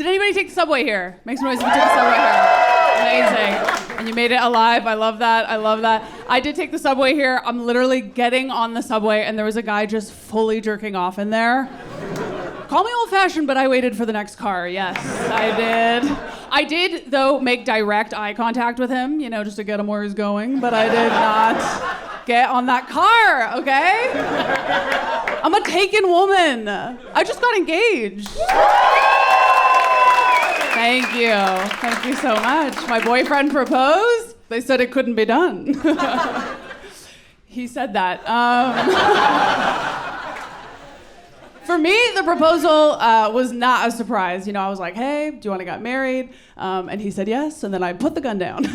Did anybody take the subway here? Make some noise if you took the subway here. Amazing. And you made it alive. I love that. I love that. I did take the subway here. I'm literally getting on the subway, and there was a guy just fully jerking off in there. Call me old-fashioned, but I waited for the next car. Yes, I did. I did, though, make direct eye contact with him, just to get him where he's going, but I did not get on that car, okay? I'm a taken woman. I just got engaged. Thank you. Thank you so much. My boyfriend proposed. They said it couldn't be done. He said that. For me, the proposal was not a surprise. I was like, hey, do you want to get married? And he said yes, and then I put the gun down. No.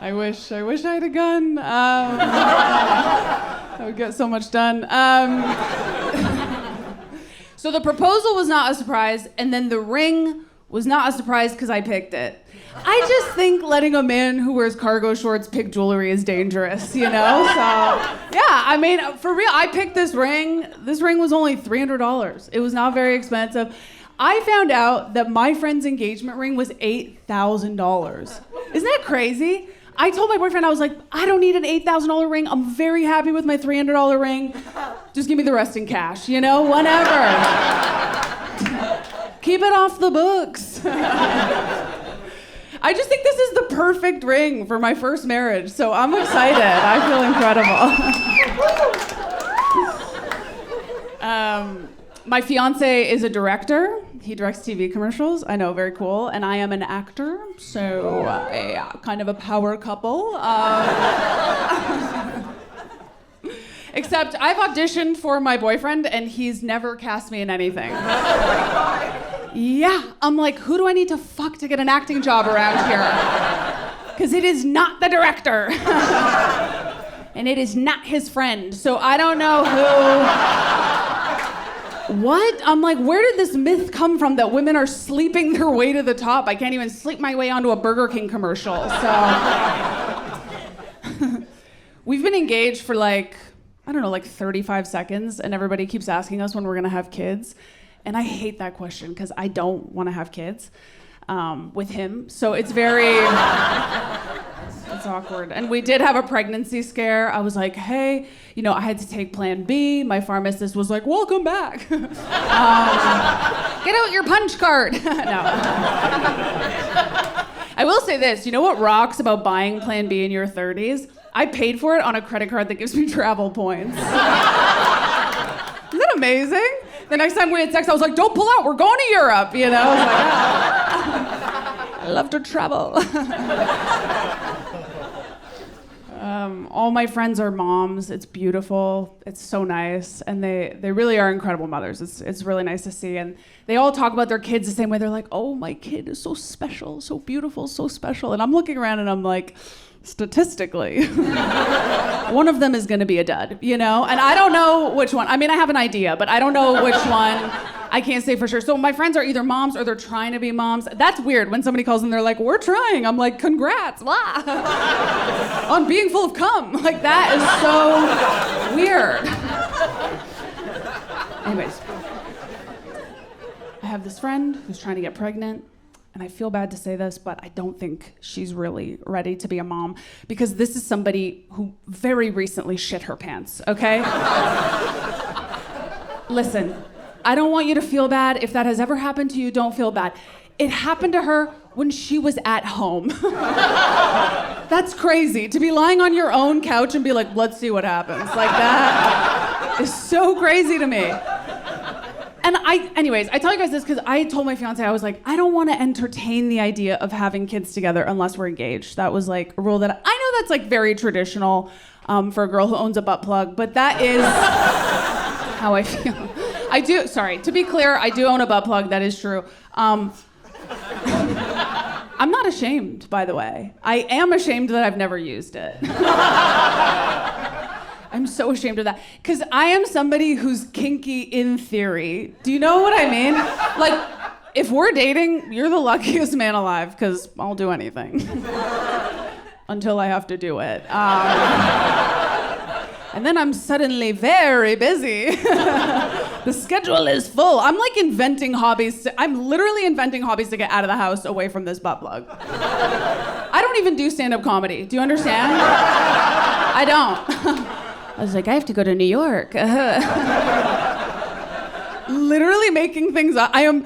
I wish I had a gun. I would get so much done. So the proposal was not a surprise, and then the ring was not a surprise because I picked it. I just think letting a man who wears cargo shorts pick jewelry is dangerous, So, yeah, for real, I picked this ring. This ring was only $300. It was not very expensive. I found out that my friend's engagement ring was $8,000. Isn't that crazy? I told my boyfriend, I was like, I don't need an $8,000 ring. I'm very happy with my $300 ring. Just give me the rest in cash, whatever. Keep it off the books. I just think this is the perfect ring for my first marriage, so I'm excited. I feel incredible. My fiance is a director. He directs TV commercials. I know, very cool. And I am an actor, so kind of a power couple. Except I've auditioned for my boyfriend, and he's never cast me in anything. Yeah, I'm like, who do I need to fuck to get an acting job around here? Because it is not the director. And it is not his friend. So I don't know who... What? I'm like, where did this myth come from that women are sleeping their way to the top? I can't even sleep my way onto a Burger King commercial, so... We've been engaged for 35 seconds, and everybody keeps asking us when we're gonna have kids. And I hate that question because I don't want to have kids with him. So it's it's awkward. And we did have a pregnancy scare. I was like, hey, I had to take Plan B. My pharmacist was like, welcome back. Get out your punch card. No. I will say this. You know what rocks about buying Plan B in your 30s? I paid for it on a credit card that gives me travel points. Isn't that amazing? The next time we had sex, I was like, don't pull out, we're going to Europe, I was like, I love to travel. All my friends are moms. It's beautiful. It's so nice. And they really are incredible mothers. It's really nice to see. And they all talk about their kids the same way. They're like, oh, my kid is so special, so beautiful, so special. And I'm looking around and I'm like, statistically, one of them is going to be a dud, And I don't know which one. I have an idea, but I don't know which one. I can't say for sure. So my friends are either moms or they're trying to be moms. That's weird when somebody calls them, they're like, we're trying. I'm like, congrats, blah. On being full of cum. Like, that is so weird. Anyways, I have this friend who's trying to get pregnant. And I feel bad to say this, but I don't think she's really ready to be a mom because this is somebody who very recently shit her pants, okay? Listen, I don't want you to feel bad. If that has ever happened to you, don't feel bad. It happened to her when she was at home. That's crazy, to be lying on your own couch and be like, let's see what happens. Like, that is so crazy to me. And anyways, I tell you guys this because I told my fiance, I was like, I don't want to entertain the idea of having kids together unless we're engaged. That was like a rule that I know that's like very traditional for a girl who owns a butt plug, but that is how I feel. To be clear, I do own a butt plug, that is true. I'm not ashamed, by the way. I am ashamed that I've never used it. I'm so ashamed of that. Because I am somebody who's kinky in theory. Do you know what I mean? Like, if we're dating, you're the luckiest man alive, because I'll do anything. Until I have to do it. And then I'm suddenly very busy. The schedule is full. I'm like inventing hobbies. I'm literally inventing hobbies to get out of the house away from this butt plug. I don't even do stand-up comedy. Do you understand? I don't. I was like, I have to go to New York. Literally making things up. And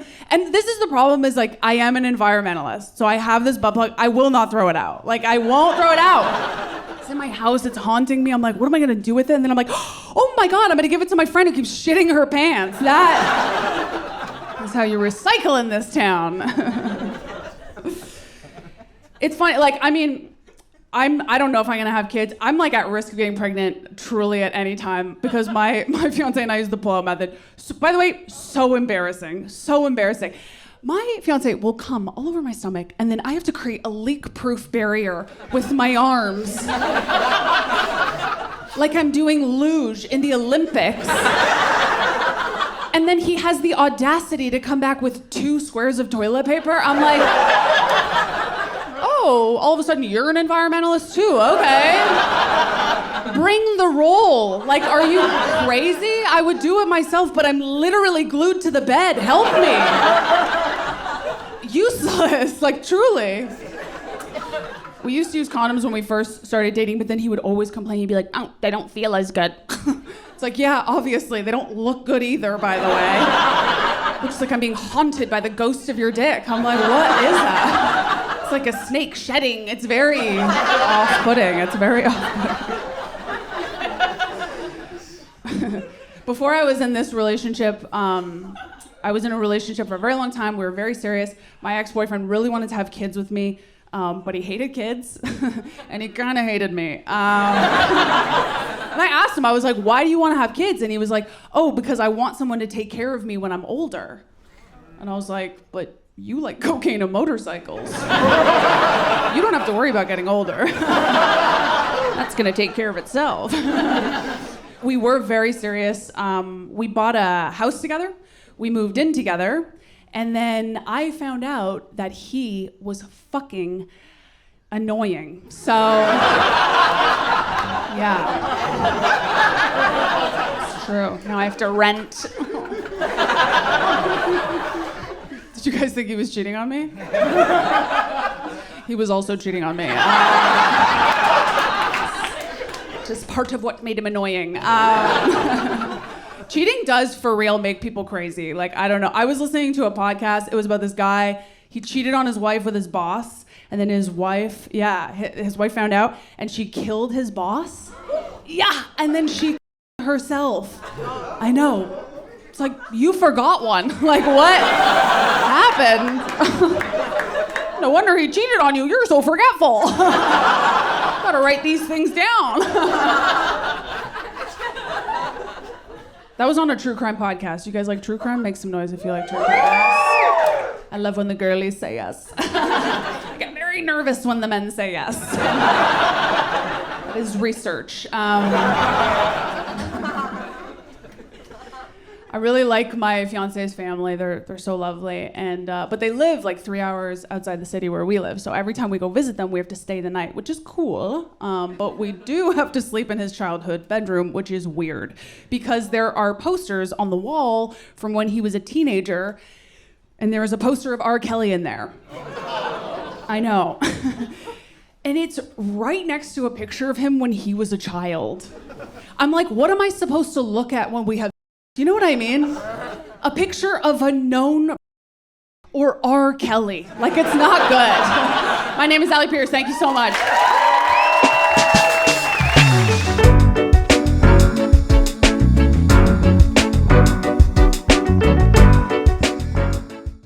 this is the problem is like, I am an environmentalist. So I have this butt plug. I will not throw it out. Like, I won't throw it out. It's in my house. It's haunting me. I'm like, what am I going to do with it? And then I'm like, oh my God, I'm going to give it to my friend who keeps shitting her pants. That is how you recycle in this town. It's funny. Like, I mean, I don't know if I'm gonna have kids. I'm like at risk of getting pregnant truly at any time because my fiance and I use the pull-out method. So, by the way, so embarrassing. My fiance will come all over my stomach and then I have to create a leak-proof barrier with my arms. Like I'm doing luge in the Olympics. And then he has the audacity to come back with 2 squares of toilet paper. I'm like, oh, all of a sudden you're an environmentalist too, okay. Bring the roll. Like, are you crazy? I would do it myself, but I'm literally glued to the bed. Help me. Useless, like truly. We used to use condoms when we first started dating, but then he would always complain. He'd be like, oh, they don't feel as good. It's like, yeah, obviously, they don't look good either, by the way. Looks like I'm being haunted by the ghost of your dick. I'm like, what is that? It's like a snake shedding. It's very off-putting. It's very off-putting. Before I was in this relationship, I was in a relationship for a very long time. We were very serious. My ex-boyfriend really wanted to have kids with me, but he hated kids, and he kind of hated me. And I asked him, I was like, why do you want to have kids? And he was like, oh, because I want someone to take care of me when I'm older. And I was like, but you like cocaine and motorcycles. You don't have to worry about getting older. That's gonna take care of itself. We were very serious. We bought a house together. We moved in together. And then I found out that he was fucking annoying. So, yeah. It's true. Now I have to rent. Did you guys think he was cheating on me? He was also cheating on me. Just part of what made him annoying. Cheating does for real make people crazy. Like, I don't know. I was listening to a podcast. It was about this guy. He cheated on his wife with his boss. And then his wife found out and she killed his boss. Yeah. And then she herself. I know. It's like, you forgot one. Like, what happened? No wonder he cheated on you. You're so forgetful. Gotta write these things down. That was on a true crime podcast. You guys like true crime? Make some noise if you like true crime. Yes. I love when the girlies say yes. I get very nervous when the men say yes. That is research. I really like my fiance's family. They're so lovely, and but they live like 3 hours outside the city where we live. So every time we go visit them, we have to stay the night, which is cool. But we do have to sleep in his childhood bedroom, which is weird because there are posters on the wall from when he was a teenager, and there is a poster of R. Kelly in there. I know. And it's right next to a picture of him when he was a child. I'm like, what am I supposed to look at when we have? Do you know what I mean? A picture of a known or R. Kelly. Like, it's not good. My name is Allie Pearse. Thank you so much.